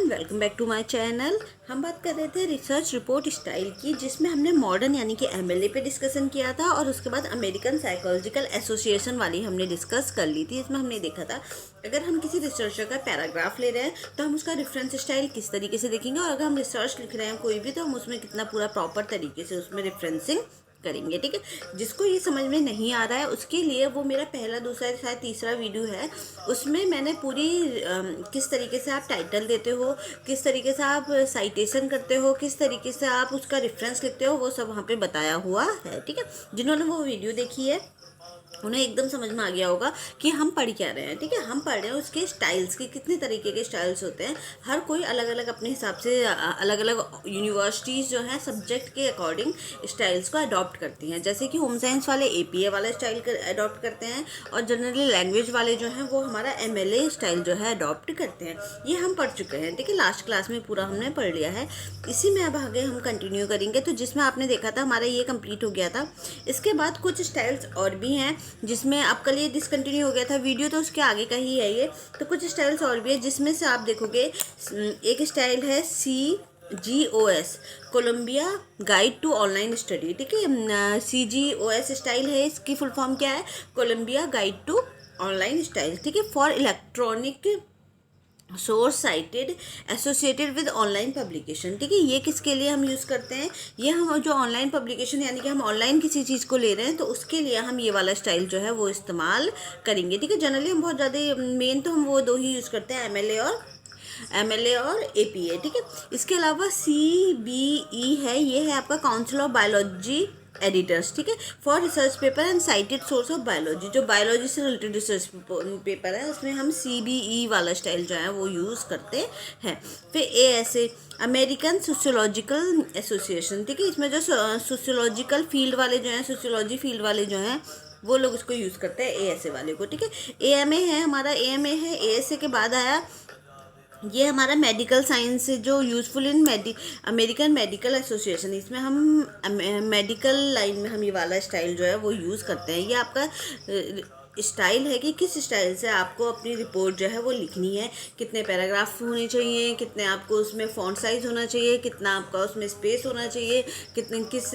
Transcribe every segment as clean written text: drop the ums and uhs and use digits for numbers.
Everyone, welcome back to my channel. हम बात कर रहे थे रिसर्च रिपोर्ट स्टाइल की, जिसमें हमने मॉडर्न यानी कि एमएलए पे डिस्कशन किया था और उसके बाद अमेरिकन साइकोलॉजिकल एसोसिएशन वाली हमने डिस्कस कर ली थी। इसमें हमने देखा था अगर हम किसी रिसर्चर का पैराग्राफ ले रहे हैं तो हम उसका रेफरेंस स्टाइल किस तरीके से देखेंगे, और अगर हम रिसर्च लिख रहे हैं कोई भी तो हम उसमें कितना पूरा प्रॉपर तरीके से उसमें रेफरेंसिंग करेंगे। ठीक है, जिसको ये समझ में नहीं आ रहा है उसके लिए वो मेरा पहला, दूसरा, शायद तीसरा वीडियो है, उसमें मैंने पूरी किस तरीके से आप टाइटल देते हो, किस तरीके से आप साइटेशन करते हो, किस तरीके से आप उसका रेफरेंस लिखते हो, वो सब वहाँ पे बताया हुआ है। ठीक है, जिन्होंने वो वीडियो देखी है उन्हें एकदम समझ में आ गया होगा कि हम पढ़ क्या रहे हैं। ठीक है, हम पढ़ रहे हैं उसके स्टाइल्स के, कितने तरीके के स्टाइल्स होते हैं। हर कोई अलग अलग अपने हिसाब से, अलग अलग यूनिवर्सिटीज़ जो हैं सब्जेक्ट के अकॉर्डिंग स्टाइल्स को अडॉप्ट करती हैं। जैसे कि होम साइंस वाले एपीए वाला स्टाइल अडॉप्ट करते हैं और जनरली लैंग्वेज वाले जो हैं वो हमारा एमएलए स्टाइल जो है अडॉप्ट करते हैं। ये हम पढ़ चुके हैं। ठीक है, लास्ट क्लास में पूरा हमने पढ़ लिया है। इसी में अब आगे हम कंटिन्यू करेंगे। तो जिसमें आपने देखा था हमारा ये कंप्लीट हो गया था। इसके बाद कुछ स्टाइल्स और भी हैं जिसमें आपका लिए डिसकंटिन्यू हो गया था वीडियो, तो उसके आगे का ही है ये। तो कुछ स्टाइल्स और भी है जिसमें से आप देखोगे एक स्टाइल है CGOS, Columbia guide to online study. ठीक है, CGOS स्टाइल है, इसकी फुल फॉर्म क्या है? Columbia guide to online style. ठीक है, for electronic source cited associated with online publication. ठीक है, ये किसके लिए हम यूज़ करते हैं? ये हम जो ऑनलाइन पब्लिकेशन यानी कि हम ऑनलाइन किसी चीज़ को ले रहे हैं तो उसके लिए हम ये वाला स्टाइल जो है वो इस्तेमाल करेंगे। ठीक है, जनरली हम बहुत ज़्यादा मेन तो हम वो दो ही यूज़ करते हैं, एमएलए और एपीए। ठीक है, इसके अलावा CBE है, ये है आपका काउंसिल ऑफ बायोलॉजी एडिटर्स। ठीक है, for research paper and cited source of biology. जो बायोलॉजी से रिलेटेड रिसर्च पेपर है उसमें हम CBE वाला स्टाइल जो है वो यूज़ करते हैं। फिर ASA, अमेरिकन सोशियोलॉजिकल एसोसिएशन। ठीक है, इसमें जो सोशियोलॉजिकल फील्ड वाले जो हैं, सोशियोलॉजी फील्ड वाले जो हैं वो लोग इसको यूज़ करते हैं, ASA वाले को। ठीक है, AMA है हमारा, AMA है, ASA के बाद आया ये हमारा मेडिकल साइंस से जो useful in American medical association. इसमें हम मेडिकल लाइन में हम ये वाला स्टाइल जो है वो यूज़ करते हैं। ये आपका स्टाइल है कि किस स्टाइल से आपको अपनी रिपोर्ट जो है वो लिखनी है, कितने पैराग्राफ होने चाहिए, कितने आपको उसमें फॉन्ट साइज़ होना चाहिए, कितना आपका उसमें स्पेस होना चाहिए, कितने किस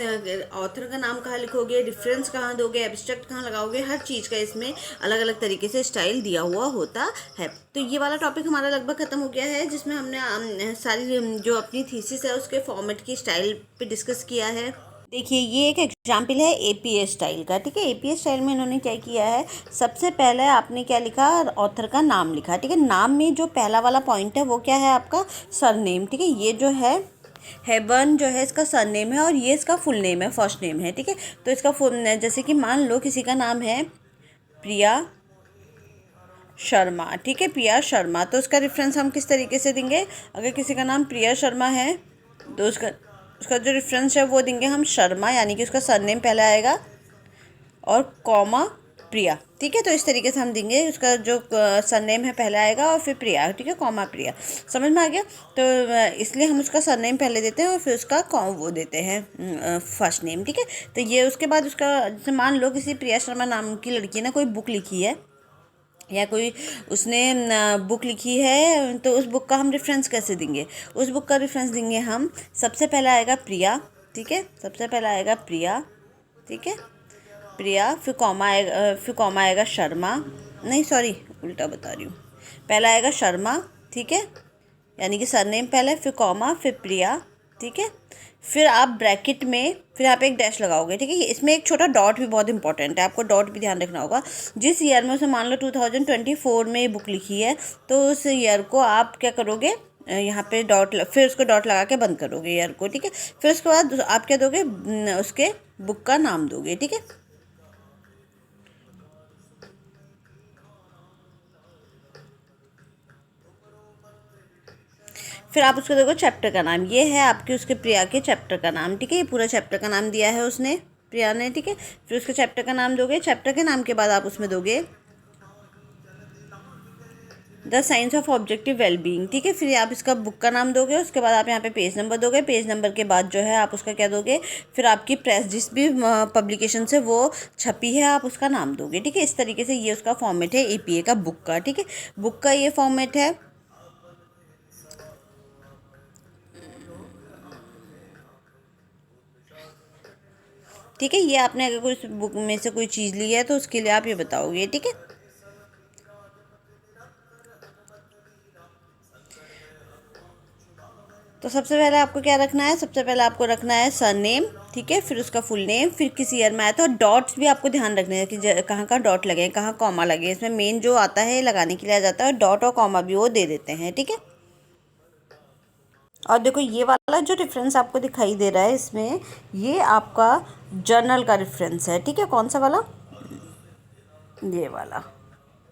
ऑथर का नाम कहाँ लिखोगे, रेफरेंस कहाँ दोगे, एब्स्ट्रैक्ट कहाँ लगाओगे, हर चीज़ का इसमें अलग अलग तरीके से स्टाइल दिया हुआ होता है। तो ये वाला टॉपिक हमारा लगभग ख़त्म हो गया है, जिसमें हमने सारी जो अपनी थीसिस है उसके फॉर्मेट की स्टाइल पे डिस्कस किया है। देखिए, ये एक एग्जाम्पल है एपीए स्टाइल का। ठीक है, एपीए स्टाइल में इन्होंने क्या किया है, सबसे पहले आपने क्या लिखा, ऑथर का नाम लिखा। ठीक है, नाम में जो पहला वाला पॉइंट है वो क्या है आपका सरनेम। ठीक है, ये जो है हेवन जो है इसका सरनेम है और ये इसका फुल नेम है, फर्स्ट नेम है। ठीक है, तो इसका फुल, जैसे कि मान लो किसी का नाम है प्रिया शर्मा। ठीक है, प्रिया शर्मा, तो उसका रेफरेंस हम किस तरीके से देंगे? अगर किसी का नाम प्रिया शर्मा है तो उसका जो रेफरेंस है वो देंगे हम शर्मा, यानी कि उसका सरनेम पहले आएगा और कॉमा प्रिया। ठीक है, तो इस तरीके से हम देंगे, उसका जो सरनेम है पहले आएगा और फिर प्रिया। ठीक है, कॉमा प्रिया, समझ में आ गया? तो इसलिए हम उसका सरनेम पहले देते हैं और फिर उसका वो देते हैं फर्स्ट नेम। ठीक है, तो ये उसके बाद उसका, जैसे मान लो किसी प्रिया शर्मा नाम की लड़की ने कोई बुक लिखी है या कोई उसने बुक लिखी है, तो उस बुक का हम रेफरेंस कैसे देंगे? उस बुक का रेफरेंस देंगे हम, सबसे पहला आएगा प्रिया। ठीक है, सबसे पहला आएगा प्रिया। ठीक है, प्रिया, फिर कॉमा आएगा शर्मा, नहीं सॉरी उल्टा बता रही हूँ, पहला आएगा शर्मा। ठीक है, यानी कि सरनेम पहले, फिर कॉमा, फिर प्रिया। ठीक है, फिर आप ब्रैकेट में फिर आप एक डैश लगाओगे। ठीक है, इसमें एक छोटा डॉट भी बहुत इंपॉर्टेंट है, आपको डॉट भी ध्यान रखना होगा। जिस ईयर में उसे मान लो 2024 में ये बुक लिखी है तो उस ईयर को आप क्या करोगे, यहाँ पे फिर उसको डॉट लगा के बंद करोगे ईयर को। ठीक है, फिर उसके बाद आप क्या दोगे, उसके बुक का नाम दोगे। ठीक है, फिर आप उसको देखो चैप्टर का नाम, ये है आपके उसके प्रिया के चैप्टर का नाम। ठीक है, ये पूरा चैप्टर का नाम दिया है उसने, प्रिया ने। ठीक है, फिर उसके चैप्टर का नाम दोगे, चैप्टर के नाम के बाद आप उसमें दोगे the science of objective wellbeing. ठीक है, फिर आप इसका बुक का नाम दोगे, उसके बाद आप यहाँ पे पेज नंबर दोगे, पेज नंबर के बाद जो है आप उसका क्या दोगे, फिर आपकी प्रेस जिस भी पब्लिकेशन से वो छपी है आप उसका नाम दोगे। ठीक है, इस तरीके से ये उसका फॉर्मेट है एपीए का बुक का। ठीक है, बुक का ये फॉर्मेट है। ठीक है। ये आपने अगर कोई बुक में से कोई चीज़ ली है तो उसके लिए आप ये बताओगे, ठीक है। तो सबसे पहले आपको क्या रखना है, सबसे पहले आपको रखना है सरनेम, ठीक है, फिर उसका फुल नेम, फिर किस ईयर में आया था। और डॉट्स भी आपको ध्यान रखने हैं कि कहाँ कहाँ डॉट लगे हैं, कहाँ कॉमा लगे हैं। इसमें मेन जो आता है लगाने के लिए आ जाता है डॉट और कॉमा भी वो दे देते हैं, ठीक है। और देखो ये वाला जो रेफरेंस आपको दिखाई दे रहा है इसमें, ये आपका जर्नल का रेफरेंस है, ठीक है। कौन सा वाला, ये वाला,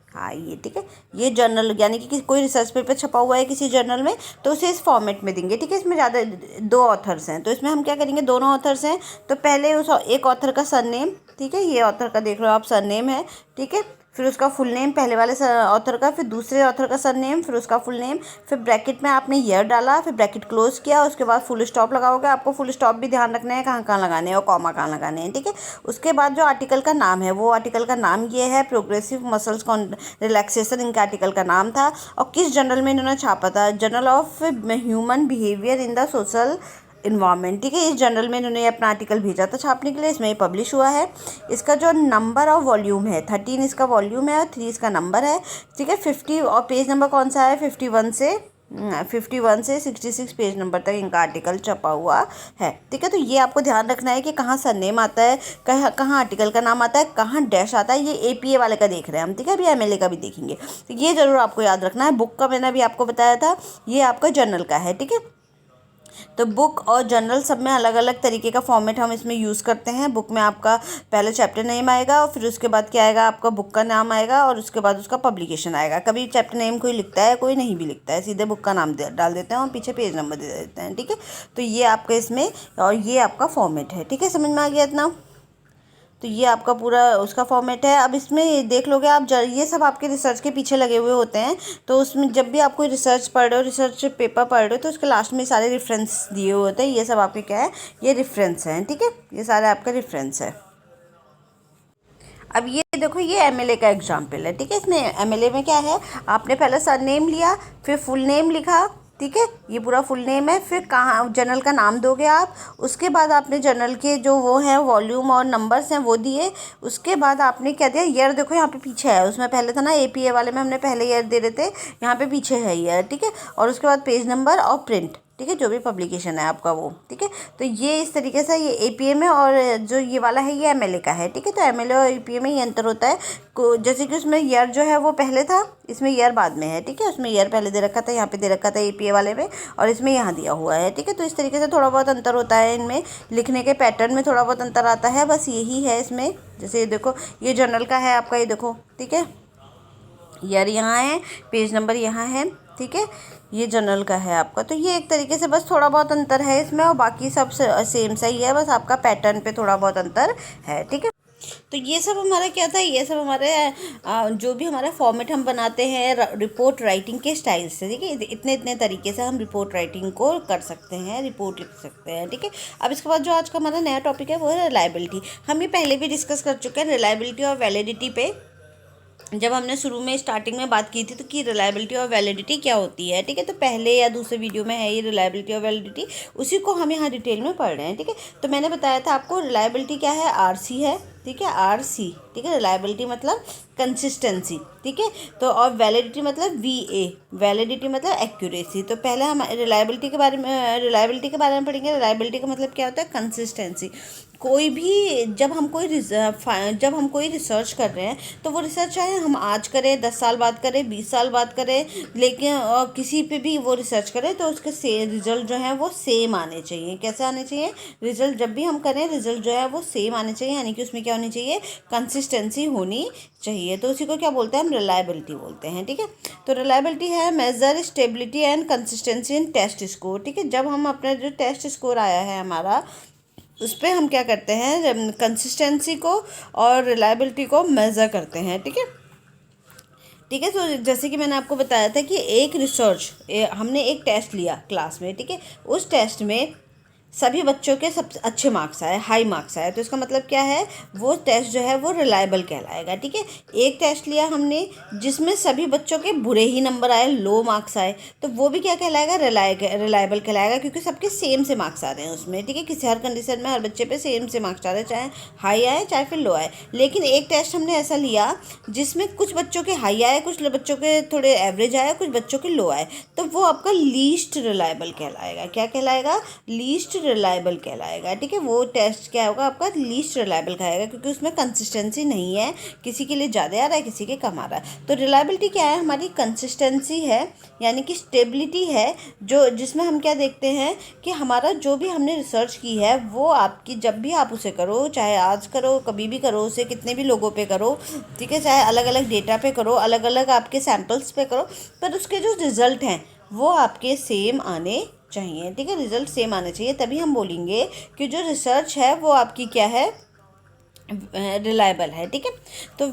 हाँ ये, ठीक है। ये जर्नल यानी कि कोई रिसर्च पेपर छपा हुआ है किसी जर्नल में तो उसे इस फॉर्मेट में देंगे, ठीक है। इसमें ज़्यादा 2 ऑथर्स हैं तो इसमें हम क्या करेंगे, दोनों ऑथर्स हैं तो पहले उस एक ऑथर का सरनेम, ठीक है, ये ऑथर का देख लो आप सरनेम है, ठीक है। फिर उसका फुल नेम पहले वाले ऑथर का, फिर दूसरे ऑथर का सरनेम, फिर उसका फुल नेम, फिर ब्रैकेट में आपने ईयर डाला, फिर ब्रैकेट क्लोज किया, उसके बाद फुल स्टॉप लगाओगे। आपको फुल स्टॉप भी ध्यान रखना है कहाँ कहाँ लगाने हैं और कॉमा कहाँ लगाने हैं, ठीक है। उसके बाद जो आर्टिकल का नाम है, वो आर्टिकल का नाम ये है प्रोग्रेसिव मसल्स रिलैक्सेशन, इनका आर्टिकल का नाम था। और किस जर्नल में इन्होंने छापा था, journal of human behaviour in the social environment, ठीक है। इस जर्नल में इन्होंने अपना आर्टिकल भेजा था छापने के लिए, इसमें ये पब्लिश हुआ है। इसका जो नंबर और वॉल्यूम है 13 इसका वॉल्यूम है और 3 इसका नंबर है, ठीक है। 50 और पेज नंबर कौन सा है, 51 से 66 पेज नंबर तक इनका आर्टिकल छपा हुआ है, ठीक है। तो ये आपको ध्यान रखना है कि कहाँ सरनेम आता है, कहाँ कहाँ आर्टिकल का नाम आता है, कहाँ डैश आता है। ये APA वाले का देख रहे हैं हम, ठीक है। अभी MLA का भी देखेंगे, तो ये ज़रूर आपको याद रखना है। बुक का मैंने अभी आपको बताया था, ये आपका जर्नल का है, ठीक है। तो बुक और जर्नल सब में अलग अलग तरीके का फॉर्मेट हम इसमें यूज़ करते हैं। बुक में आपका पहले चैप्टर नेम आएगा और फिर उसके बाद क्या आएगा, आपका बुक का नाम आएगा और उसके बाद उसका पब्लिकेशन आएगा। कभी चैप्टर नेम कोई लिखता है, कोई नहीं भी लिखता है, सीधे बुक का नाम डाल देते हैं और पीछे पेज नंबर दे देते हैं, ठीक है। तो ये आपका इसमें और ये आपका फॉर्मेट है, ठीक है। समझ में आ गया इतना। तो ये आपका पूरा उसका फॉर्मेट है। अब इसमें देख लोगे आप, ये सब आपके रिसर्च के पीछे लगे हुए होते हैं। तो उसमें जब भी आप कोई रिसर्च पढ़ रहे हो, रिसर्च पेपर पढ़ रहे हो, तो उसके लास्ट में सारे रेफरेंस दिए हुए होते हैं। ये सब आपके क्या है, ये रेफरेंस हैं, ठीक है। ये सारे आपका रेफरेंस है। अब ये देखो, ये MLA का एग्जाम्पल है, ठीक है। इसमें MLA में क्या है, आपने पहले सर नेम लिया, फिर फुल नेम लिखा, ठीक है, ये पूरा फुल नेम है। फिर कहाँ जर्नल का नाम दोगे आप, उसके बाद आपने जर्नल के जो वो हैं वॉल्यूम और नंबर्स हैं वो दिए। उसके बाद आपने क्या दिया, ईयर देखो यहाँ पे पीछे है, उसमें पहले था ना APA वाले में हमने पहले ईयर दे रहे थे, यहाँ पे पीछे है ईयर, ठीक है। और उसके बाद पेज नंबर और प्रिंट, ठीक है, जो भी पब्लिकेशन है आपका वो, ठीक है। तो ये इस तरीके से ये APA में, और जो ये वाला है ये MLA का है, ठीक है। तो MLA और APA में ये अंतर होता है। जैसे कि उसमें ईयर जो है वो पहले था, इसमें ईयर बाद में है, ठीक है। उसमें ईयर पहले दे रखा था, यहाँ पे दे रखा था APA वाले में, और इसमें यहाँ दिया हुआ है, ठीक है। तो इस तरीके से थोड़ा बहुत अंतर होता है इनमें, लिखने के पैटर्न में थोड़ा बहुत अंतर आता है, बस यही है इसमें। जैसे ये देखो, ये जर्नल का है आपका, ये देखो, ठीक है, ईयर यहाँ है, पेज नंबर यहाँ है, ठीक है। ये जर्नल का है आपका। तो ये एक तरीके से बस थोड़ा बहुत अंतर है इसमें, और बाकी सब सेम सही है, बस आपका पैटर्न पे थोड़ा बहुत अंतर है, ठीक है। तो ये सब हमारा क्या था, ये सब हमारे जो भी हमारा फॉर्मेट हम बनाते हैं रिपोर्ट राइटिंग के स्टाइल से, ठीक है। इतने इतने तरीके से हम रिपोर्ट राइटिंग को कर सकते हैं, रिपोर्ट लिख सकते हैं, ठीक है। अब इसके बाद जो आज का हमारा नया टॉपिक है वो है रिलायबिलिटी। हम ये पहले भी डिस्कस कर चुके हैं रिलायबिलिटी और वैलिडिटी पे, जब हमने शुरू में स्टार्टिंग में बात की थी तो कि रिलायबिलिटी और वैलिडिटी क्या होती है, ठीक है। तो पहले या दूसरे वीडियो में है ये रिलायबिलिटी और वैलिडिटी, उसी को हम यहाँ डिटेल में पढ़ रहे हैं, ठीक है। तो मैंने बताया था आपको रिलायबिलिटी क्या है, RC है, ठीक है, RC, ठीक है। रिलायबिलिटी मतलब कंसिस्टेंसी, ठीक है। तो और वैलिडिटी मतलब VA, वैलिडिटी मतलब एक्यूरेसी। तो पहले हम रिलायबिलिटी के बारे में पढ़ेंगे। रिलायबिलिटी का मतलब क्या होता है, कंसिस्टेंसी। कोई भी जब हम कोई रिसर्च कर रहे हैं तो वो रिसर्च चाहे हम आज करें, 10 साल बाद करें, 20 साल बाद करें, लेकिन किसी पे भी वो रिसर्च करें तो उसके रिजल्ट जो है वो सेम आने चाहिए। कैसे आने चाहिए, रिजल्ट जब भी हम करें रिजल्ट जो है वो सेम आने चाहिए, यानी कि उसमें क्या होनी चाहिए, कंसिस्टेंसी होनी चाहिए। तो उसी को क्या बोलते हैं, हम रिलायबिलिटी बोलते हैं, ठीक है। तो रिलायबिलिटी है measure stability and consistency in test score, ठीक है। जब हम अपना जो टेस्ट स्कोर आया है हमारा, उस पर हम क्या करते हैं, कंसिस्टेंसी को और रिलायबिलिटी को मेज़र करते हैं, ठीक है, ठीक है। तो जैसे कि मैंने आपको बताया था कि एक रिसर्च हमने एक टेस्ट लिया क्लास में, ठीक है। उस टेस्ट में सभी बच्चों के सबसे अच्छे मार्क्स आए, हाई मार्क्स आए, तो इसका मतलब क्या है, वो टेस्ट जो है वो रिलायबल कहलाएगा। ठीक है, एक टेस्ट लिया हमने जिसमें सभी बच्चों के बुरे ही नंबर आए, लो मार्क्स आए, तो वो भी क्या कहलाएगा, रिलायबल कहलाएगा, क्योंकि सबके सेम से मार्क्स आ रहे हैं उसमें। ठीक है, किसी हर कंडीशन में हर बच्चे पे सेम से मार्क्स आ रहे हैं, चाहे हाई आए चाहे फिर लो आए। लेकिन एक टेस्ट हमने ऐसा लिया जिसमें कुछ बच्चों के हाई आए, कुछ बच्चों के थोड़े एवरेज आए, कुछ बच्चों के लो आए, तो वो आपका लीस्ट रिलायबल कहलाएगा। क्या कहलाएगा, लीस्ट रिलायबल कहलाएगा। ठीक है, वो टेस्ट क्या होगा, आपका लीस्ट रिलायबल कहलाएगा, क्योंकि उसमें कंसिस्टेंसी नहीं है, किसी के लिए ज़्यादा आ रहा है, किसी के कम आ रहा है। तो रिलायबिलिटी क्या है, हमारी कंसिस्टेंसी है, यानी कि स्टेबिलिटी है, जो जिसमें हम क्या देखते हैं कि हमारा जो भी हमने रिसर्च की है वो आपकी, जब भी आप उसे करो, चाहे आज करो, कभी भी करो, उसे कितने भी लोगों पे करो, ठीक है, चाहे अलग अलग डेटा पे करो, अलग अलग आपके सैम्पल्स पे करो, पर उसके जो रिज़ल्ट हैं वो आपके सेम आने चाहिए। ठीक है, रिजल्ट सेम आने चाहिए, तभी हम बोलेंगे कि जो रिसर्च है वो आपकी क्या है, रिलायबल है। ठीक है, तो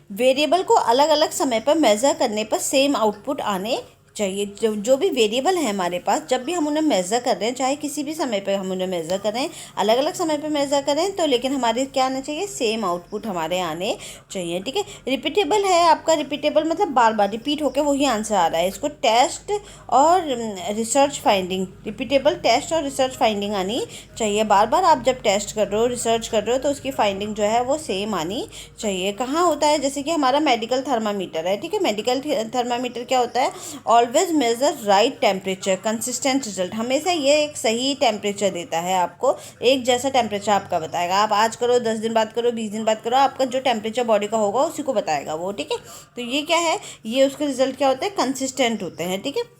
वेरिएबल को अलग अलग समय पर मेज़र करने पर सेम आउटपुट आने चाहिए। जो भी वेरिएबल है हमारे पास, जब भी हम उन्हें मेज़र कर रहे हैं, चाहे किसी भी समय पे हम उन्हें मेज़र करें, अलग अलग समय पे मेज़र करें, तो लेकिन हमारे क्या आना चाहिए, सेम आउटपुट हमारे आने चाहिए। ठीक है, रिपीटेबल है आपका, रिपीटेबल मतलब बार बार रिपीट होकर वही आंसर आ रहा है, इसको टेस्ट और रिसर्च फाइंडिंग, रिपीटेबल टेस्ट और रिसर्च फाइंडिंग आनी चाहिए। बार बार आप जब टेस्ट कर रहे हो, रिसर्च कर रहे हो, तो उसकी फाइंडिंग जो है वो सेम आनी चाहिए। कहाँ होता है, जैसे कि हमारा मेडिकल थर्मामीटर है। ठीक है, मेडिकल थर्मामीटर क्या होता है, always major right temperature, consistent result, हमेशा ये एक सही टेम्परेचर देता है, आपको एक जैसा टेम्परेचर आपका बताएगा। आप आज करो, 10 दिन बाद करो, 20 दिन बाद करो, आपका जो टेम्परेचर बॉडी का होगा उसी को बताएगा वो। ठीक है, तो ये क्या है, ये उसके रिजल्ट क्या होते हैं, कंसिस्टेंट होते हैं। ठीक है,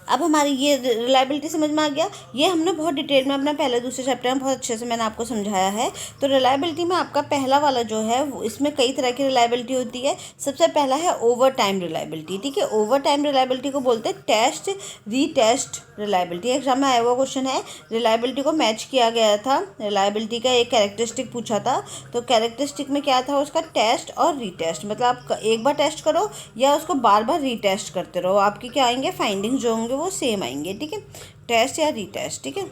अब हमारी ये रिलायबिलिटी समझ में आ गया। ये हमने बहुत डिटेल में अपना पहले दूसरे चैप्टर में बहुत अच्छे से मैंने आपको समझाया है। तो रिलायबिलिटी में आपका पहला वाला जो है इसमें कई तरह की रिलायबिलिटी होती है। सबसे पहला है ओवर टाइम रिलायबिलिटी। ठीक है, ओवर टाइम रिलायबिलिटी को बोलते हैं टेस्ट रीटेस्ट रिलायबिलिटी। एग्जाम में आया हुआ क्वेश्चन है, रिलायबिलिटी को मैच किया गया था, रिलायबिलिटी का एक कैरेक्टरिस्टिक पूछा था, तो कैरेक्टरिस्टिक में क्या था उसका, टेस्ट और रीटेस्ट, मतलब आप एक बार टेस्ट करो या उसको बार बार रीटेस्ट करते रहो, आपकी क्या आएंगे, फाइंडिंग जो होंगे वो सेम आएंगे। ठीक है, टेस्ट या रीटेस्ट। ठीक है,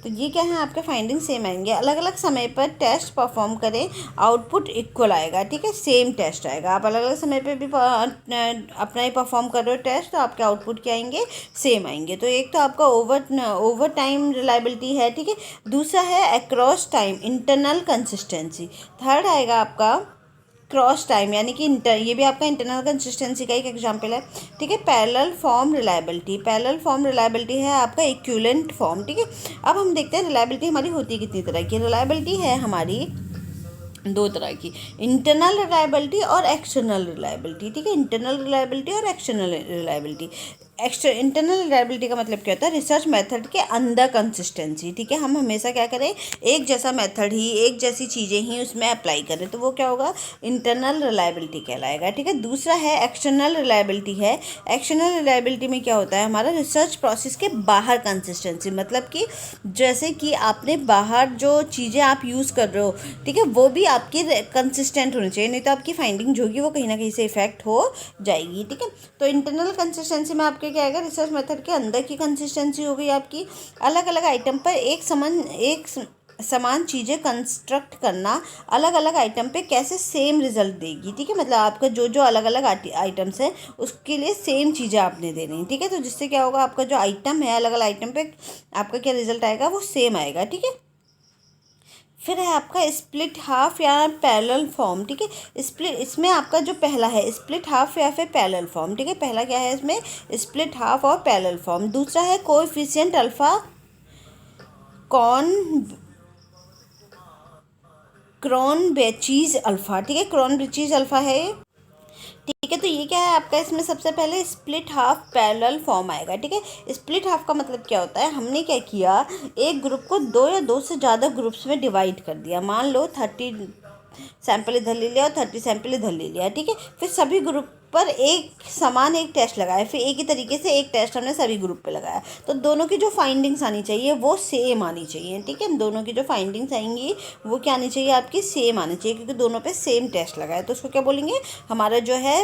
तो ये क्या है, आपके फाइंडिंग सेम आएंगे। अलग अलग समय पर टेस्ट परफॉर्म करें, आउटपुट इक्वल आएगा। ठीक है, सेम टेस्ट आएगा। आप अलग अलग समय पे भी अपना ही परफॉर्म कर रहे हो टेस्ट, तो आपके आउटपुट क्या आएंगे, सेम आएंगे। तो एक तो आपका ओवर टाइम रिलायबिलिटी है। ठीक है, दूसरा है across time internal consistency. Third आएगा आपका क्रॉस टाइम, यानी कि ये भी आपका इंटरनल कंसिस्टेंसी का एक एग्जांपल है। ठीक है, parallel form reliability, parallel form reliability है आपका इक्विवेलेंट फॉर्म। ठीक है, अब हम देखते हैं रिलायबिलिटी हमारी होती कितनी तरह की। रिलायबिलिटी है हमारी दो तरह की, इंटरनल रिलायबिलिटी और एक्सटर्नल रिलायबिलिटी। ठीक है, इंटरनल रिलायबिलिटी और एक्सटर्नल रिलायबिलिटी। इंटरनल रिलायबिलिटी का मतलब क्या होता है, रिसर्च मेथड के अंदर कंसिस्टेंसी। ठीक है, हम हमेशा क्या करें, एक जैसा मेथड ही, एक जैसी चीज़ें ही उसमें अप्लाई करें, तो वो क्या होगा, इंटरनल रिलायबिलिटी कहलाएगा। ठीक है, दूसरा है एक्सटर्नल रिलायबिलिटी है। एक्सटर्नल रिलायबिलिटी में क्या होता है, हमारा रिसर्च प्रोसेस के बाहर कंसिस्टेंसी, मतलब कि जैसे कि आपने बाहर जो चीज़ें आप यूज़ कर रहे हो, ठीक है, वो भी आपकी कंसिस्टेंट होनी चाहिए, नहीं तो आपकी फाइंडिंग जो होगी वो कहीं ना कहीं से इफेक्ट हो जाएगी। ठीक है, तो इंटरनल कंसिस्टेंसी में आपके क्या आएगा, रिसर्च मेथड के अंदर की कंसिस्टेंसी हो गई आपकी। अलग अलग आइटम पर एक समान चीज़ें कंस्ट्रक्ट करना अलग अलग आइटम पे कैसे सेम रिजल्ट देगी। ठीक है, मतलब आपका जो जो अलग अलग आइटम्स हैं उसके लिए सेम चीज़ें आपने देनी। ठीक है, तो जिससे क्या होगा, आपका जो आइटम है अलग अलग आइटम पे आपका क्या रिजल्ट आएगा, वो सेम आएगा। ठीक है, फिर है आपका स्प्लिट हाफ या पैरेलल फॉर्म। ठीक है, इसमें आपका जो पहला है स्प्लिट हाफ या फिर पैरेलल फॉर्म। ठीक है, पहला क्या है इसमें, स्प्लिट हाफ और पैरेलल फॉर्म। दूसरा है कोएफिशिएंट अल्फा कॉन क्रोनबेचीज अल्फा। ठीक है, क्रोनबेचीज अल्फा है ये। ठीक है, तो ये क्या है आपका, इसमें सबसे पहले स्प्लिट हाफ पैरेलल फॉर्म आएगा। ठीक है, स्प्लिट हाफ का मतलब क्या होता है, हमने क्या किया, एक ग्रुप को दो या दो से ज़्यादा ग्रुप्स में डिवाइड कर दिया। मान लो 30 सैंपल इधर ले लिया और 30 सैंपल इधर ले लिया। ठीक है, फिर सभी ग्रुप पर एक समान एक टेस्ट लगाया, फिर एक ही तरीके से एक टेस्ट हमने सभी ग्रुप पे लगाया, तो दोनों की जो फाइंडिंग्स आनी चाहिए वो सेम आनी चाहिए। ठीक है, दोनों की जो फाइंडिंग्स आएंगी वो क्या आनी चाहिए, आपकी सेम आनी चाहिए, क्योंकि दोनों पे सेम टेस्ट लगाया, तो उसको क्या बोलेंगे, हमारा जो है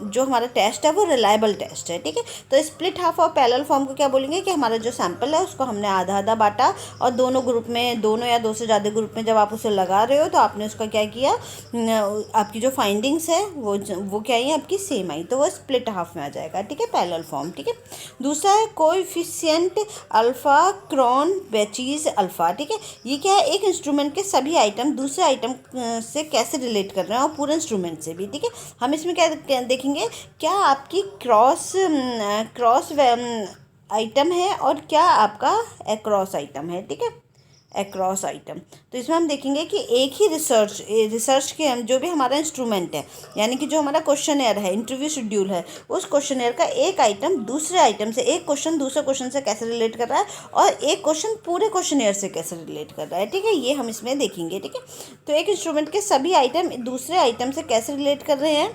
जो हमारा टेस्ट है वो रिलायबल टेस्ट है। ठीक है, तो स्प्लिट हाफ और पैरेलल फॉर्म को क्या बोलेंगे कि हमारा जो सैंपल है उसको हमने आधा आधा बांटा, और दोनों ग्रुप में, दोनों या दो से ज़्यादा ग्रुप में जब आप उसे लगा रहे हो तो आपने उसका क्या किया, आपकी जो फाइंडिंग्स है वो क्या आई, आपकी सेम आई, तो वो स्प्लिट हाफ में आ जाएगा। ठीक है, पैरेलल फॉर्म। ठीक है, दूसरा है कोएफिशिएंट अल्फा क्रॉन बेचीज अल्फा। ठीक है, ये क्या है, एक इंस्ट्रूमेंट के सभी आइटम दूसरे आइटम से कैसे रिलेट कर रहे हैं, और पूरे इंस्ट्रूमेंट से भी। ठीक है, हम इसमें क्या देखेंगे, क्या आपकी क्रॉस आइटम है और क्या आपका एक्रॉस आइटम है। ठीक है, एक्रॉस आइटम, तो इसमें हम देखेंगे कि एक ही रिसर्च के हम जो भी हमारा इंस्ट्रूमेंट है, यानी कि जो हमारा क्वेश्चनएयर है, इंटरव्यू शेड्यूल है, उस क्वेश्चनएयर का एक आइटम दूसरे आइटम से, एक क्वेश्चन दूसरे क्वेश्चन से कैसे रिलेट कर रहा है, और एक क्वेश्चन पूरे क्वेश्चनएयर से कैसे रिलेट कर रहा है। ठीक है, ये हम इसमें देखेंगे। ठीक है, तो एक इंस्ट्रूमेंट के सभी आइटम दूसरे आइटम से कैसे रिलेट कर रहे हैं,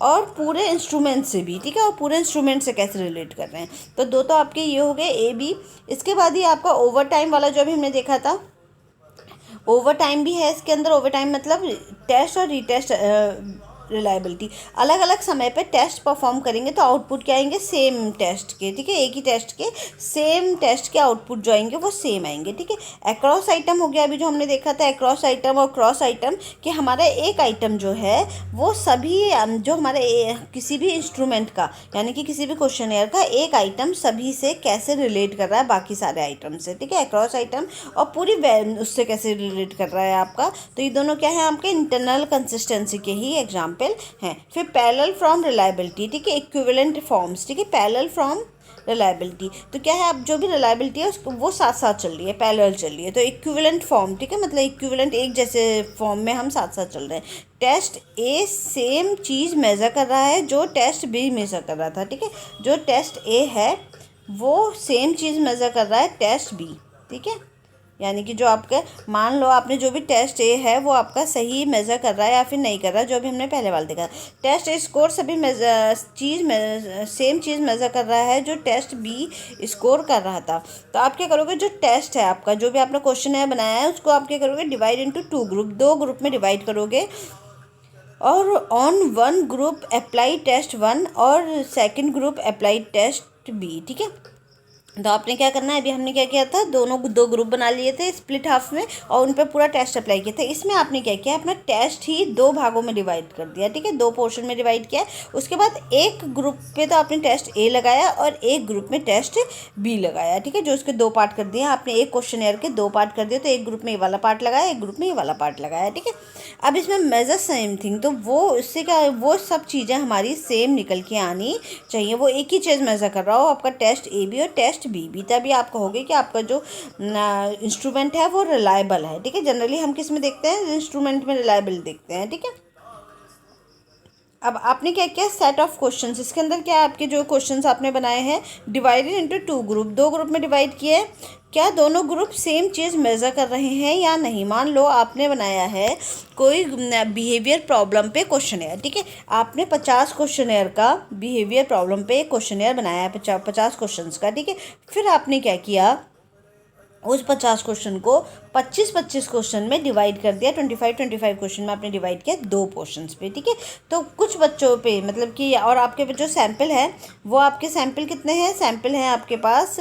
और पूरे इंस्ट्रूमेंट से भी। ठीक है, और पूरे इंस्ट्रूमेंट से कैसे रिलेट कर रहे हैं, तो दो तो आपके ये हो गए ए बी। इसके बाद ही आपका ओवर टाइम वाला जो भी हमने देखा था, ओवर टाइम भी है इसके अंदर। ओवर टाइम मतलब टेस्ट और रीटेस्ट रिलायबिलिटी, अलग अलग समय पे टेस्ट परफॉर्म करेंगे तो आउटपुट क्या आएंगे, सेम टेस्ट के। ठीक है, एक ही टेस्ट के सेम टेस्ट के आउटपुट जो आएंगे वो सेम आएंगे। ठीक है, अक्रॉस आइटम हो गया, अभी जो हमने देखा था अक्रॉस आइटम और क्रॉस आइटम, कि हमारा एक आइटम जो है वो सभी जो हमारे किसी भी इंस्ट्रूमेंट का, यानी कि किसी भी क्वेश्चनएयर का एक आइटम सभी से कैसे रिलेट कर रहा है बाकी सारे आइटम से। ठीक है, अक्रॉस आइटम और पूरी उससे कैसे रिलेट कर रहा है आपका, तो ये दोनों क्या है, आपके इंटरनल कंसिस्टेंसी के ही एग्जाम्पल हैं। फिर पैरेलल फ्रॉम रिलायबिलिटी। ठीक है, इक्विवेलेंट फॉर्म्स। ठीक है, पैरेलल फ्रॉम रिलायबिलिटी, तो क्या है, अब जो भी रिलायबिलिटी है उसको वो साथ साथ चल रही है, पैरेलल चल रही है, तो इक्विवेलेंट फॉर्म। ठीक है, मतलब इक्विवेलेंट एक जैसे फॉर्म में हम साथ साथ चल रहे हैं। टेस्ट ए सेम चीज़ मेज़र कर रहा है जो टेस्ट बी मेज़र कर रहा था। ठीक है, जो टेस्ट ए है वो सेम चीज़ मेज़र कर रहा है टेस्ट बी। ठीक है, यानी कि जो आपका, मान लो आपने जो भी टेस्ट ए है वो आपका सही मेज़र कर रहा है या फिर नहीं कर रहा है, जो भी हमने पहले वाला देखा, टेस्ट ए स्कोर सभी सेम चीज़ मेज़र कर रहा है जो टेस्ट बी स्कोर कर रहा था। तो आप क्या करोगे, जो टेस्ट है आपका, जो भी आपने क्वेश्चन है बनाया है, उसको आप क्या करोगे, डिवाइड इंटू टू ग्रुप, दो ग्रुप में डिवाइड करोगे, और on one group apply test one और second group apply test B. ठीक है, तो आपने क्या करना है, अभी हमने क्या किया था, दो ग्रुप बना लिए थे स्प्लिट हाफ में, और उन पर पूरा टेस्ट अप्लाई किया था। इसमें आपने क्या किया, अपना टेस्ट ही दो भागों में डिवाइड कर दिया। ठीक है, दो पोर्शन में डिवाइड किया। उसके बाद एक ग्रुप पे तो आपने टेस्ट ए लगाया और एक ग्रुप में टेस्ट बी लगाया। ठीक है, जो उसके दो पार्ट कर दिए आपने, एक क्वेश्चनएयर के दो पार्ट कर दिए, तो एक ग्रुप में ये वाला पार्ट लगाया, एक ग्रुप में ये वाला पार्ट लगाया। ठीक है, अब इसमें मेजर सेम थिंग, तो वो इससे क्या, वो सब चीज़ें हमारी सेम निकल के आनी चाहिए, वो एक ही चीज़ मेज़र कर रहा हो, आपका टेस्ट ए बी और टेस्ट बी भी, तभी आप कहोगे कि आपका जो इंस्ट्रूमेंट है वो रिलायबल है। ठीक है, जनरली हम किस में देखते हैं, इंस्ट्रूमेंट में रिलायबल देखते हैं। ठीक है, अब आपने क्या किया, सेट ऑफ क्वेश्चंस, इसके अंदर क्या है, आपके जो क्वेश्चंस आपने बनाए हैं डिवाइडेड इनटू टू ग्रुप, दो ग्रुप में डिवाइड किए। क्या दोनों ग्रुप सेम चीज़ मेज़र कर रहे हैं या नहीं। मान लो आपने बनाया है कोई बिहेवियर प्रॉब्लम पे क्वेश्चनएयर। ठीक है, आपने 50 क्वेश्चनएयर का बिहेवियर प्रॉब्लम पे क्वेश्चनएयर बनाया है, 50 क्वेश्चंस का। ठीक है, फिर आपने क्या किया, उस 50 क्वेश्चन को 25 क्वेश्चन में डिवाइड कर दिया, 25 क्वेश्चन में आपने डिवाइड किया दो पोर्शंस पे। ठीक है, तो कुछ बच्चों पे मतलब कि, और आपके जो सैंपल है वो आपके सैंपल कितने हैं, सैंपल हैं आपके पास,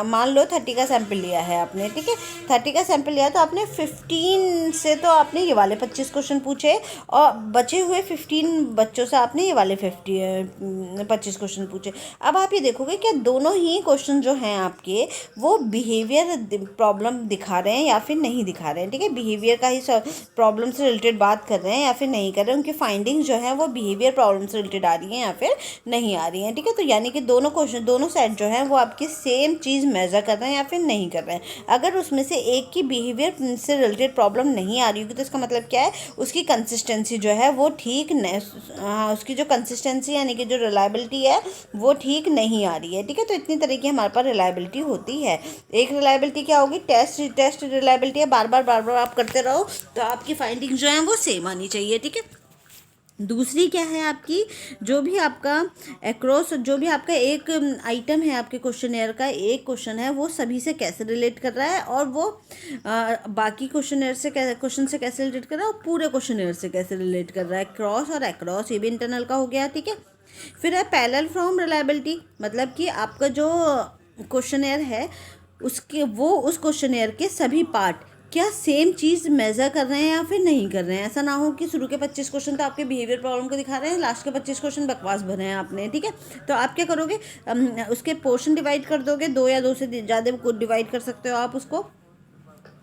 मान लो 30 का सैंपल लिया है आपने। ठीक है, 30 का सैंपल लिया तो आपने 15 से तो आपने ये वाले 25 क्वेश्चन पूछे, और बचे हुए 15 बच्चों से आपने ये वाले 25 क्वेश्चन पूछे। अब आप ये देखोगे क्या दोनों ही क्वेश्चन जो हैं आपके वो बिहेवियर प्रॉब्लम दिखा रहे हैं या फिर नहीं दिखा रहे हैं। ठीक है, बिहेवियर का ही प्रॉब्लम से रिलेटेड बात कर रहे हैं या फिर नहीं कर रहे हैं, उनकी फाइंडिंग्स जो है वो बिहेवियर प्रॉब्लम से रिलेटेड आ रही हैं या फिर नहीं आ रही हैं। ठीक है, तो यानी कि दोनों क्वेश्चन, दोनों सेट जो हैं वो आपकी सेम चीज़ मेज़र कर रहे हैं या फिर नहीं कर रहे हैं। अगर उसमें से एक की बिहेवियर से रिलेटेड प्रॉब्लम नहीं आ रही होगी तो इसका मतलब क्या है, उसकी कंसिस्टेंसी जो है वो ठीक उसकी जो कंसिस्टेंसी यानी कि जो रिलायबिलिटी है वो ठीक नहीं आ रही है। ठीक है, तो इतनी तरह की हमारे पास रिलायबिलिटी होती है। एक रिलायबिलिटी क्या होगी, टेस्ट रिलायबिलिटी है, बार बार आप करते रहो तो आपकी फाइंडिंग जो है वो सेम आनी चाहिए। ठीक है, दूसरी क्या है आपकी, जो भी आपका अक्रॉस, जो भी आपका एक आइटम है आपके क्वेश्चनेयर का, एक क्वेश्चन है वो सभी से कैसे रिलेट कर रहा है, और वो बाकी क्वेश्चन से कैसे रिलेट कर रहा है, और पूरे क्वेश्चनेयर से कैसे रिलेट कर रहा है। क्रॉस और अक्रॉस ये भी इंटरनल का हो गया, ठीक है। फिर है पैरेलल फ्रॉम रिलायबिलिटी, मतलब कि आपका जो क्वेश्चनेयर है उसके वो उस क्वेश्चनेयर के सभी पार्ट क्या सेम चीज़ मेज़र कर रहे हैं या फिर नहीं कर रहे हैं। ऐसा ना हो कि शुरू के 25 क्वेश्चन तो आपके बिहेवियर प्रॉब्लम को दिखा रहे हैं, लास्ट के 25 क्वेश्चन बकवास भरे हैं आपने, ठीक है। तो आप क्या करोगे, उसके पोर्शन डिवाइड कर दोगे, 2 या 2 से ज़्यादा डिवाइड कर सकते हो आप उसको।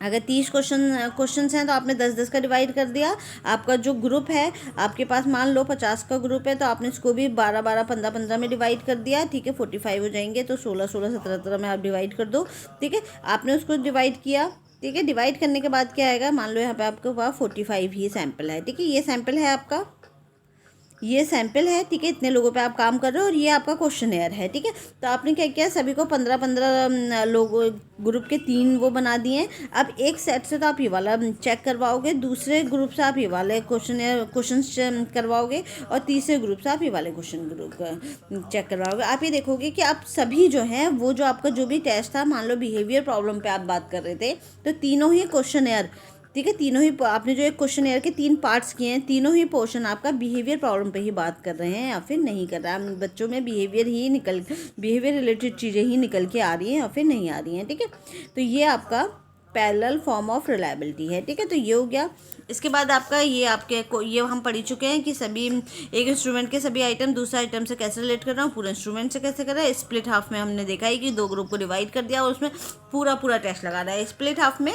अगर 30 क्वेश्चंस हैं तो आपने 10-10 का डिवाइड कर दिया। आपका जो ग्रुप है आपके पास मान लो 50 का ग्रुप है, तो आपने इसको भी 12-12, 15-15 में डिवाइड कर दिया, ठीक है। 45 हो जाएंगे, तो 16-16, 17-17 में आप डिवाइड कर दो, ठीक है। आपने उसको डिवाइड किया, ठीक है। डिवाइड करने के बाद क्या आएगा, मान लो यहाँ पे आपके पास 45 ही सैम्पल है, ठीक है। ये सैम्पल है आपका, ये सैंपल है, ठीक है। इतने लोगों पे आप काम कर रहे हो और ये आपका क्वेश्चनेयर है, ठीक है। तो आपने क्या किया, सभी को 15-15 लोगों ग्रुप के 3 वो बना दिए। अब एक सेट से तो आप ये वाला चेक करवाओगे, दूसरे ग्रुप से आप ये वाले क्वेश्चन करवाओगे, और तीसरे ग्रुप से आप ये वाले क्वेश्चन चेक करवाओगे। आप ये देखोगे कि आप सभी जो हैं वो जो आपका जो भी टेस्ट था, मान लो बिहेवियर प्रॉब्लम पे आप बात कर रहे थे, तो तीनों ही क्वेश्चनेयर, ठीक है, तीनों ही आपने जो एक क्वेश्चनेयर के 3 पार्ट्स किए हैं, तीनों ही पोर्शन आपका बिहेवियर प्रॉब्लम पे ही बात कर रहे हैं या फिर नहीं कर रहा है। बच्चों में बिहेवियर रिलेटेड चीज़ें ही निकल के आ रही हैं या फिर नहीं आ रही हैं, ठीक है। तो ये आपका पैरेलल फॉर्म ऑफ रिलायबिलिटी है, ठीक है। तो ये हो गया। इसके बाद आपका ये हम पढ़ ही चुके हैं कि सभी एक इंस्ट्रूमेंट के सभी आइटम दूसरे आइटम से कैसे रिलेट कर रहा हूँ, पूरा इंस्ट्रूमेंट से कैसे कर रहा है। स्प्लिट हाफ में हमने देखा है कि 2 ग्रुप को डिवाइड कर दिया और उसमें पूरा टेस्ट लगा रहा है। स्प्लिट हाफ में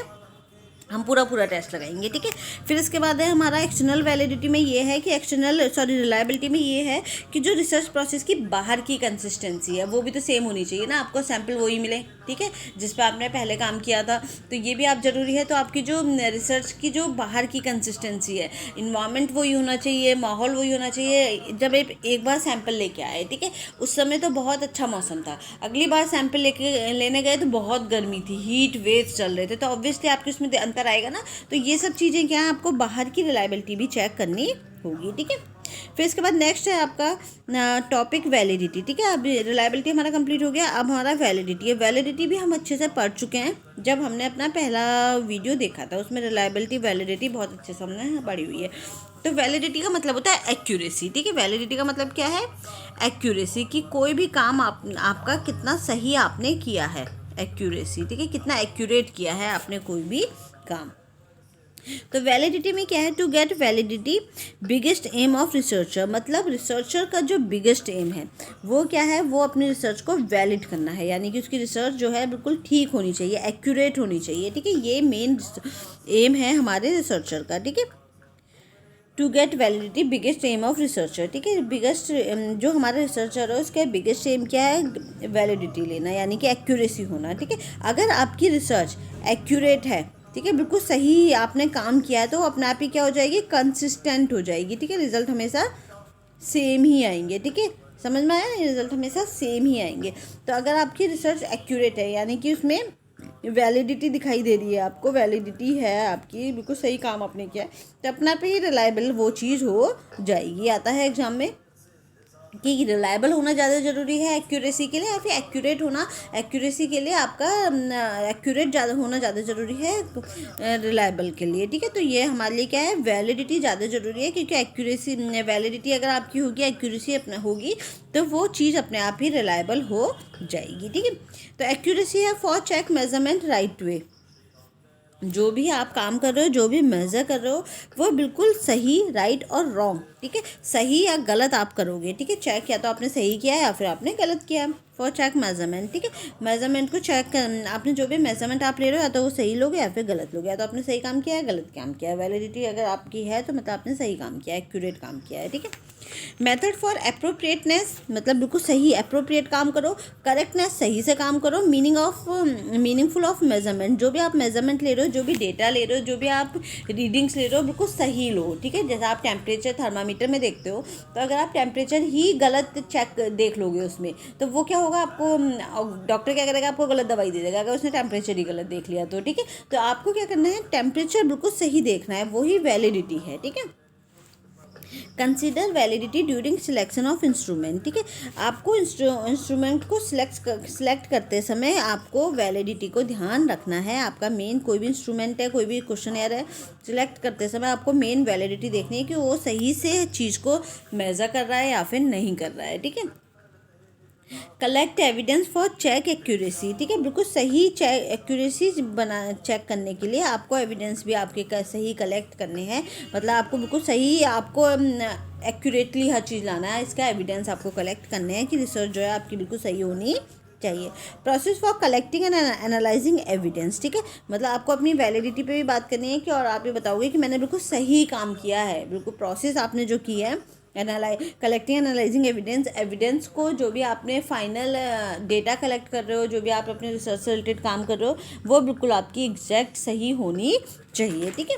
हम पूरा टेस्ट लगाएंगे, ठीक है। फिर इसके बाद है हमारा एक्सटर्नल वैलिडिटी में ये है कि रिलायबिलिटी में ये है कि जो रिसर्च प्रोसेस की बाहर की कंसिस्टेंसी है वो भी तो सेम होनी चाहिए ना, आपको सैंपल वही मिले, ठीक है, जिस पर आपने पहले काम किया था। तो ये भी आप ज़रूरी है। तो आपकी जो रिसर्च की जो बाहर की कंसिस्टेंसी है, इन्वायरमेंट वही होना चाहिए, माहौल वही होना चाहिए। जब एक बार सैंपल लेके आए, ठीक है, उस समय तो बहुत अच्छा मौसम था, अगली बार सैंपल लेने गए तो बहुत गर्मी थी, हीट वेव्स चल रहे थे, तो ऑब्वियसली आपके उसमें अंतर आएगा ना। तो ये सब चीज़ें क्या है, आपको बाहर की रिलायबिलिटी भी चेक करनी होगी, ठीक है। फिर इसके बाद नेक्स्ट है आपका टॉपिक वैलिडिटी, ठीक है। अब रिलायबिलिटी हमारा कंप्लीट हो गया, अब हमारा वैलिडिटी है। वैलिडिटी भी हम अच्छे से पढ़ चुके हैं, जब हमने अपना पहला वीडियो देखा था उसमें रिलायबिलिटी वैलिडिटी बहुत अच्छे से हमने पढ़ी हुई है। तो वैलिडिटी का मतलब होता है एक्यूरेसी, ठीक है। वैलिडिटी का मतलब क्या है, एक्यूरेसी, कि कोई भी काम आपका कितना सही आपने किया है, एक्यूरेसी, ठीक है, कितना एक्यूरेट किया है आपने कोई भी काम। तो वैलिडिटी में क्या है, to get validity biggest aim of researcher, मतलब रिसर्चर का जो बिगेस्ट एम है वो क्या है, वो अपनी रिसर्च को वैलिड करना है, यानी कि उसकी रिसर्च जो है बिल्कुल ठीक होनी चाहिए, एक्यूरेट होनी चाहिए, ठीक है। ये मेन एम है हमारे रिसर्चर का, ठीक है। To get validity biggest aim of researcher, ठीक है। बिगेस्ट जो हमारा रिसर्चर है उसका बिगेस्ट एम क्या है, वैलिडिटी लेना, यानी कि एक्यूरेसी होना, ठीक है। अगर आपकी रिसर्च एक्यूरेट है, ठीक है, बिल्कुल सही आपने काम किया है, तो अपने आप ही क्या हो जाएगी, कंसिस्टेंट हो जाएगी, ठीक है। रिजल्ट हमेशा सेम ही आएंगे, ठीक है, समझ में आया, रिजल्ट हमेशा सेम ही आएंगे। तो अगर आपकी रिसर्च एक्यूरेट है, यानी कि उसमें वैलिडिटी दिखाई दे रही है, आपको वैलिडिटी है आपकी, बिल्कुल सही काम आपने किया है, तो अपना पे ही रिलायबल वो चीज़ हो जाएगी। आता है एग्जाम में कि रिलायबल होना ज़्यादा ज़रूरी है एक्यूरेसी के लिए, या फिर एक्यूरेसी के लिए आपका एक्यूरेट ज़्यादा होना ज़्यादा ज़रूरी है रिलायबल के लिए, ठीक है। तो ये हमारे लिए क्या है, वैलिडिटी ज़्यादा ज़रूरी है, क्योंकि एक्यूरेसी वैलिडिटी अगर आपकी होगी, एक्यूरेसी अपना होगी, तो वो चीज़ अपने आप ही रिलायबल हो जाएगी, ठीक है। तो एक्यूरेसी है for check measurement right way, जो भी आप काम कर रहे हो, जो भी मेज़र कर रहे हो, वो बिल्कुल सही, राइट और रॉन्ग, ठीक है, सही या गलत आप करोगे, ठीक है। चेक या तो आपने सही किया है या फिर आपने गलत किया है। फॉर चेक मेजरमेंट, ठीक है, मेजरमेंट को चेक कर, आपने जो भी मेजरमेंट आप ले रहे हो या तो वो सही लोगे या फिर गलत लोगे, या तो आपने सही काम किया है, गलत काम किया है। वैलिडिटी अगर आपकी है तो मतलब आपने सही काम किया है, एक्यूरेट काम किया है, ठीक है। मेथड फॉर अप्रोप्रिएटनेस, मतलब बिल्कुल सही अप्रोप्रिएट काम करो। करेक्टनेस, सही से काम करो। मीनिंगफुल ऑफ मेजरमेंट, जो भी आप मेजरमेंट ले रहे हो, जो भी डेटा ले रहे हो, जो भी आप रीडिंग्स ले रहे हो, बिल्कुल सही लो, ठीक है। जैसे आप टेम्परेचर थर्मामीटर में देखते हो, तो अगर आप टेम्परेचर ही गलत चेक देख लोगे उसमें, तो वो क्या होगा, आपको डॉक्टर क्या करेगा, आपको गलत दवाई दे देगा अगर उसने टेम्परेचर ही गलत देख लिया तो, ठीक है। तो आपको क्या करना है, टेम्परेचर बिल्कुल सही देखना है, वही वैलिडिटी है, ठीक है। Consider validity during selection of instrument. ठीक है, आपको इंस्ट्रूमेंट को सिलेक्ट करते समय आपको वैलिडिटी को ध्यान रखना है। आपका मेन कोई भी इंस्ट्रूमेंट है, कोई भी क्वेश्चनर है, सिलेक्ट करते समय आपको मेन वैलिडिटी देखनी है कि वो सही से चीज़ को मेज़र कर रहा है या फिर नहीं कर रहा है। ठीक है, collect evidence for check accuracy. ठीक है, बिल्कुल सही एक्यूरेसी चेक करने के लिए आपको एविडेंस भी आपके सही कलेक्ट करने हैं। मतलब आपको बिल्कुल सही, आपको एक्यूरेटली हर चीज़ लाना है, इसका एविडेंस आपको कलेक्ट करने हैं कि रिसर्च जो है आपकी बिल्कुल सही होनी चाहिए। Process for collecting and analysing evidence. ठीक है, मतलब आपको अपनी वैलिडिटी पे भी बात करनी है कि और आप ये बताओगे कि मैंने बिल्कुल सही काम किया है। बिल्कुल प्रोसेस आपने जो किया है, कलेक्टिंग एनालाइजिंग एविडेंस को, जो भी आपने फाइनल डेटा कलेक्ट कर रहे हो, जो भी आप अपने रिसर्च से रिलेटेड काम कर रहे हो, वो बिल्कुल आपकी एग्जैक्ट सही होनी चाहिए। ठीक है,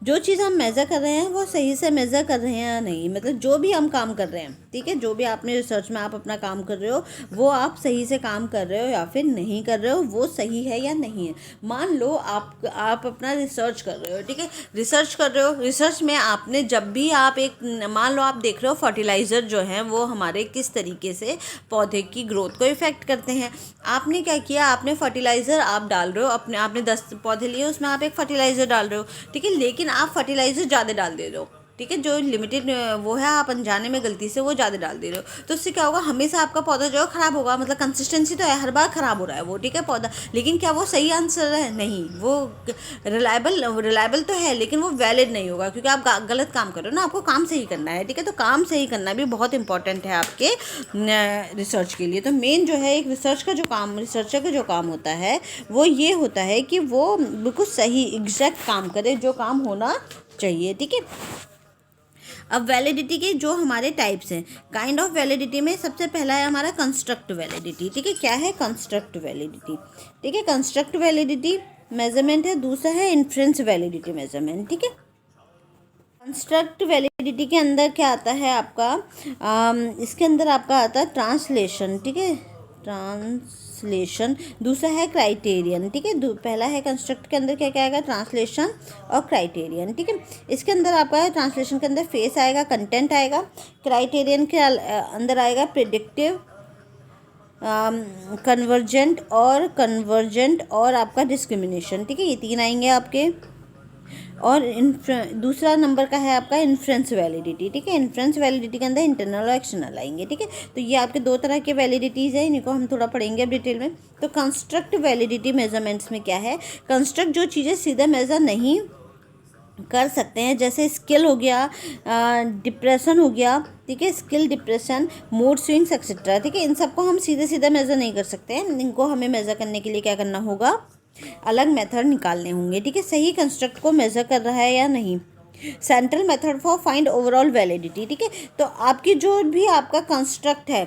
जो चीज़ हम मेज़र कर रहे हैं वो सही से मेज़र कर रहे हैं या नहीं, मतलब जो भी हम काम कर रहे हैं, ठीक है, जो भी आपने रिसर्च में आप अपना काम कर रहे हो वो आप सही से काम कर रहे हो या फिर नहीं कर रहे हो, वो सही है या नहीं है। मान लो आप अपना रिसर्च कर रहे हो। ठीक है, रिसर्च कर रहे हो, रिसर्च में आपने जब भी आप एक, मान लो आप देख रहे हो फर्टिलाइज़र जो है वो हमारे किस तरीके से पौधे की ग्रोथ को इफ़ेक्ट करते हैं। आपने क्या किया, आपने फर्टिलाइज़र आप डाल रहे हो, आपने 10 पौधे लिए, उसमें आप एक फर्टिलाइज़र डाल रहे हो। ठीक है, लेकिन आप फर्टिलाइज़र ज़्यादा डाल दे रहे हो। ठीक है, जो लिमिटेड वो है, आप अनजाने में गलती से वो ज़्यादा डाल दे रहे हो, तो उससे क्या होगा, हमेशा आपका पौधा जो है ख़राब होगा। मतलब कंसिस्टेंसी तो है, हर बार ख़राब हो रहा है वो, ठीक है, पौधा, लेकिन क्या वो सही आंसर है? नहीं, वो रिलायबल तो है लेकिन वो वैलिड नहीं होगा, क्योंकि आप गलत काम कर रहे हो ना। आपको काम सही करना है। ठीक है, तो काम सही करना भी बहुत इंपॉर्टेंट है आपके रिसर्च के लिए। तो मेन जो है एक रिसर्चर का जो काम होता है वो ये होता है कि वो बिल्कुल सही एग्जैक्ट काम करे, जो काम होना चाहिए। ठीक है, अब वैलिडिटी के जो हमारे टाइप्स हैं, काइंड ऑफ वैलिडिटी में सबसे पहला है हमारा कंस्ट्रक्ट वैलिडिटी। ठीक है, क्या है कंस्ट्रक्ट वैलिडिटी? ठीक है, कंस्ट्रक्ट वैलिडिटी मेजरमेंट है। दूसरा है इन्फ्रेंस वैलिडिटी मेजरमेंट। ठीक है, कंस्ट्रक्ट वैलिडिटी के अंदर क्या आता है आपका, इसके अंदर आपका आता है ट्रांसलेशन। ठीक है, ट्रांसलेशन। दूसरा है क्राइटेरियन। ठीक है, पहला है कंस्ट्रक्ट के अंदर क्या क्या आएगा, ट्रांसलेशन और क्राइटेरियन। ठीक है, इसके अंदर आपका ट्रांसलेशन के अंदर फेस आएगा, कंटेंट आएगा। क्राइटेरियन के अंदर आएगा प्रिडिक्टिव, कन्वर्जेंट और आपका डिस्क्रिमिनेशन। ठीक है, ये 3 आएंगे आपके। और दूसरा नंबर का है आपका इन्फ्रेंस वैलिडिटी। ठीक है, इन्फ्रेंस वैलिडिटी के अंदर इंटरनल और एक्सटर्नल आएंगे। ठीक है, तो ये आपके 2 तरह के वैलिडिटीज़ हैं, इनको हम थोड़ा पढ़ेंगे अब डिटेल में। तो कंस्ट्रक्ट वैलिडिटी मेजरमेंट्स में क्या है, कंस्ट्रक्ट जो चीज़ें सीधे मेज़र नहीं कर सकते हैं, जैसे स्किल हो गया, डिप्रेशन हो गया। ठीक है, skill, depression, mood swings etcetera. ठीक है, इन सबको हम सीधे मेज़र नहीं कर सकते हैं, इनको हमें मेज़र करने के लिए क्या करना होगा, अलग मेथड निकालने होंगे। ठीक है, सही कंस्ट्रक्ट को मेज़र कर रहा है या नहीं। Central method for find overall validity. ठीक है, तो आपकी जो भी आपका कंस्ट्रक्ट है,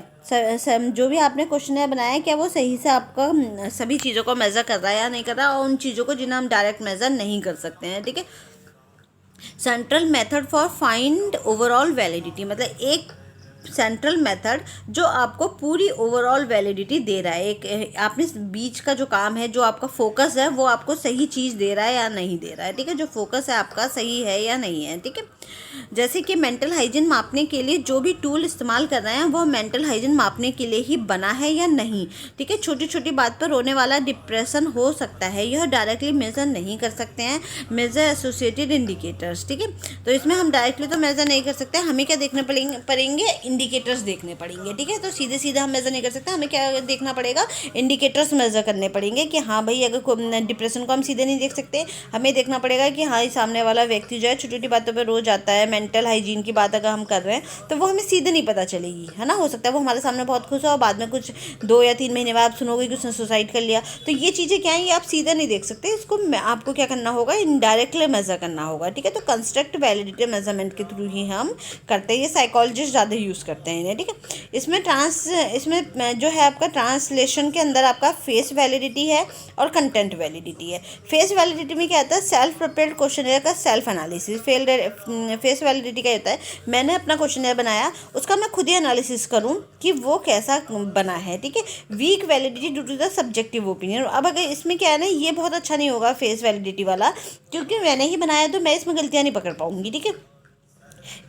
जो भी आपने क्वेश्चन बनाया है, क्या वो सही से आपका सभी चीज़ों को मेज़र कर रहा है या नहीं कर रहा, और उन चीज़ों को जिन्हें हम डायरेक्ट मेज़र नहीं कर सकते हैं। ठीक है, central method for find overall validity, मतलब एक सेंट्रल मेथड जो आपको पूरी ओवरऑल वैलिडिटी दे रहा है। एक आपने बीच का जो काम है, जो आपका फोकस है, वो आपको सही चीज़ दे रहा है या नहीं दे रहा है। ठीक है, जो फोकस है आपका सही है या नहीं है। ठीक है, जैसे कि मेंटल हाइजीन मापने के लिए जो भी टूल इस्तेमाल कर रहे हैं वो मेंटल हाइजीन मापने के लिए ही बना है या नहीं। ठीक है, छोटी छोटी बात पर रोने वाला डिप्रेशन हो सकता है, यह डायरेक्टली मेज़र नहीं कर सकते हैं, मेज़र एसोसिएटेड इंडिकेटर्स। ठीक है, तो इसमें हम डायरेक्टली तो मेज़र नहीं कर सकते, हमें क्या देखने पड़ेंगे, इंडिकेटर्स देखने पड़ेंगे। ठीक है, तो सीधे हम मेज़र नहीं कर सकते, हमें क्या देखना पड़ेगा, इंडिकेटर्स मेज़र करने पड़ेंगे कि हाँ भाई, अगर डिप्रेशन को हम सीधे नहीं देख सकते, हमें देखना पड़ेगा कि हाँ, सामने वाला व्यक्ति जो है छोटी छोटी बातों पर रोज आता है। मेंटल हाइजीन की बात अगर हम कर रहे हैं तो वो हमें सीधे नहीं पता चलेगी, है ना। हो सकता है वो हमारे सामने बहुत खुश हो और बाद में कुछ 2 या 3 महीने बाद आप सुनोगे कि उसने सुसाइड कर लिया। तो ये चीज़ें क्या है, ये आप सीधे नहीं देख सकते, इसको आपको क्या करना होगा, इनडायरेक्टली मेज़र करना होगा। ठीक है, तो कंस्ट्रक्ट वैलिडिटी मेजरमेंट के थ्रू ही हम करते हैं, ये साइकोलॉजिस्ट ज़्यादा यूज़ करते हैं। ठीक है, इसमें जो है आपका ट्रांसलेशन के अंदर आपका फेस वैलिडिटी है और कंटेंट वैलिडिटी है। फेस वैलिडिटी में क्या आता है, सेल्फ प्रिपेयर्ड क्वेश्चनर का सेल्फ एनालिसिस। फेस वैलिडिटी का होता है, मैंने अपना क्वेश्चनर बनाया, उसका मैं खुद ही एनालिसिस करूं कि वो कैसा बना है। ठीक है, weak validity due to the subjective opinion. अब अगर इसमें क्या है ना, ये बहुत अच्छा नहीं होगा फेस वैलिडिटी वाला, क्योंकि मैंने ही बनाया तो मैं इसमें गलतियाँ नहीं पकड़ पाऊंगी। ठीक है,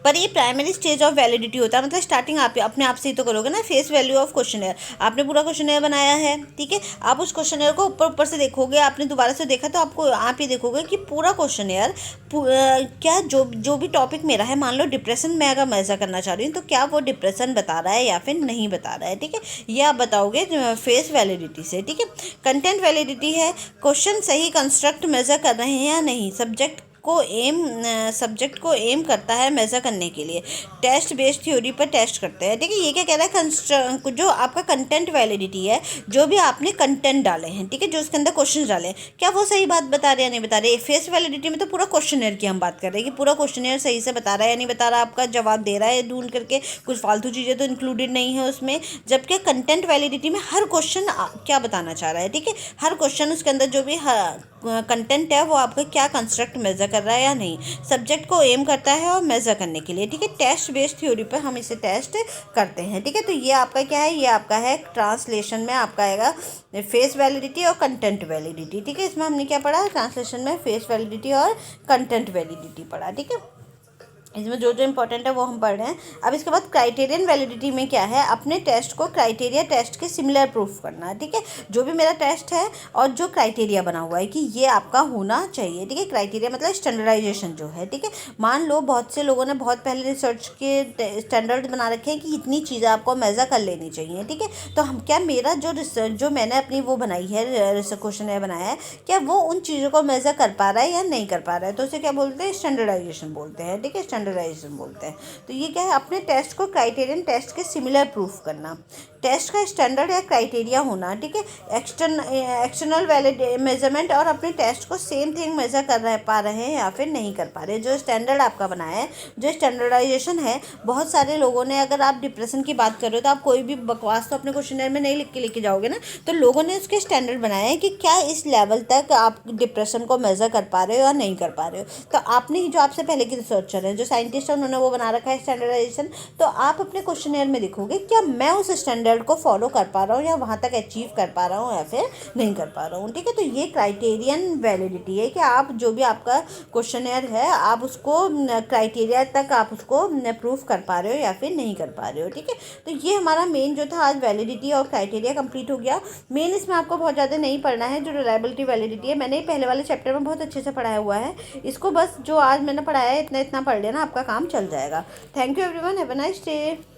पर ये प्राइमरी स्टेज ऑफ वैलिडिटी होता है, मतलब स्टार्टिंग आप अपने आप से ही तो करोगे ना। फेस वैल्यू ऑफ क्वेश्चनर, आपने पूरा क्वेश्चनर बनाया है, ठीक है, आप उस क्वेश्चनर को ऊपर ऊपर से देखोगे, आपने दोबारा से देखा तो आपको आप ये देखोगे कि पूरा क्वेश्चनर क्या जो भी टॉपिक मेरा है, मान लो डिप्रेशन, मैं अगर मेजर करना चाह रही हूँ तो क्या वो डिप्रेशन बता रहा है या फिर नहीं बता रहा है, ठीक है, ये आप बताओगे फेस वैलिडिटी से, ठीक है। कंटेंट वैलिडिटी है, क्वेश्चन सही कंस्ट्रक्ट मेजर कर रहे हैं या नहीं, सब्जेक्ट को एम करता है मेज़र करने के लिए, टेस्ट बेस्ड थ्योरी पर टेस्ट करते हैं, ठीक है। ये क्या कह रहा है, जो आपका कंटेंट वैलिडिटी है, जो भी आपने कंटेंट डाले हैं, ठीक है, जो उसके अंदर क्वेश्चन डाले हैं, क्या वो सही बात बता रहे हैं या नहीं बता रहे। फेस वैलिडिटी में तो पूरा क्वेश्चनर की हम बात कर रहे हैं कि पूरा क्वेश्चनर सही से बता रहा है या नहीं बता रहा, आपका जवाब दे रहा है ढूंढ करके, कुछ फालतू चीज़ें तो इंक्लूडेड नहीं है उसमें। जबकि कंटेंट वैलिडिटी में हर क्वेश्चन क्या बताना चाह रहा है, ठीक है, हर क्वेश्चन उसके अंदर जो भी कंटेंट है वो आपका क्या कंस्ट्रक्ट मेजर कर रहा है या नहीं, सब्जेक्ट को एम करता है और मेजर करने के लिए, ठीक है। टेस्ट बेस्ड थ्योरी पर हम इसे टेस्ट करते हैं, ठीक है। तो ये आपका क्या है, ये आपका है ट्रांसलेशन में आपका आएगा फेस वैलिडिटी और कंटेंट वैलिडिटी, ठीक है। इसमें हमने क्या पढ़ा, ट्रांसलेशन में फेस वैलिडिटी और कंटेंट वैलिडिटी पढ़ा, ठीक है। इसमें जो इंपॉर्टेंट है वो हम पढ़ रहे हैं। अब इसके बाद क्राइटेरियन वैलिडिटी में क्या है, अपने टेस्ट को क्राइटेरिया टेस्ट के सिमिलर प्रूफ करना है, ठीक है। जो भी मेरा टेस्ट है और जो क्राइटेरिया बना हुआ है कि ये आपका होना चाहिए, ठीक है। क्राइटेरिया मतलब स्टैंडर्डाइजेशन जो है, ठीक है। मान लो बहुत से लोगों ने बहुत पहले रिसर्च के स्टैंडर्ड बना रखे हैं कि इतनी चीज़ें आपको मेज़र कर लेनी चाहिए, ठीक है। तो हम क्या, मेरा जो रिसर्च जो मैंने अपनी वो बनाई है, क्वेश्चन है बनाया है, क्या वो उन चीज़ों को मेज़र कर पा रहा है या नहीं कर पा रहा है, तो उसे क्या बोलते हैं, स्टैंडर्डाइजेशन बोलते हैं, ठीक है, स्टैंडर्डाइजेशन बोलते हैं। तो ये क्या है, अपने टेस्ट को क्राइटेरियन टेस्ट के सिमिलर प्रूफ करना, टेस्ट का स्टैंडर्ड या क्राइटेरिया होना, ठीक है। एक्सटर्नल वैलिड मेजरमेंट और अपने टेस्ट को सेम थिंग मेजर कर पा रहे हैं या फिर नहीं कर पा रहे। जो स्टैंडर्ड आपका बनाया है, जो स्टैंडर्डाइजेशन है, बहुत सारे लोगों ने, अगर आप डिप्रेशन की बात कर रहे हो तो आप कोई भी बकवास तो अपने क्वेश्चनर में नहीं लिख के लेके जाओगे ना, तो लोगों ने उसके स्टैंडर्ड बनाए हैं कि क्या इस लेवल तक आप डिप्रेशन को मेजर कर पा रहे हो या नहीं कर पा रहे हो। तो आपने जो आपसे पहले की रिसर्चर है, जो साइंटिस्ट है, उन्होंने वो बना रखा है स्टैंडर्डाइजेशन, तो आप अपने क्वेश्चनर में देखोगे क्या मैं उस स्टैंडर्ड को फॉलो कर पा रहा हूँ या वहाँ तक अचीव कर पा रहा हूँ या फिर नहीं कर पा रहा हूँ, ठीक है। तो ये क्राइटेरियन वैलिडिटी है कि आप जो भी आपका क्वेश्चनर है, आप उसको क्राइटेरिया तक आप उसको प्रूफ कर पा रहे हो या फिर नहीं कर पा रहे हो, ठीक है। तो ये हमारा मेन जो था आज वैलिडिटी और क्राइटेरिया कंप्लीट हो गया। मेन इसमें आपको बहुत ज़्यादा नहीं पढ़ना है, जो रिलायबिलिटी वैलिडिटी है, मैंने पहले वाले चैप्टर में बहुत अच्छे से पढ़ाया हुआ है, इसको बस जो आज मैंने पढ़ाया है इतना इतना पढ़ लेना, आपका काम चल जाएगा। Thank you everyone, have a nice day.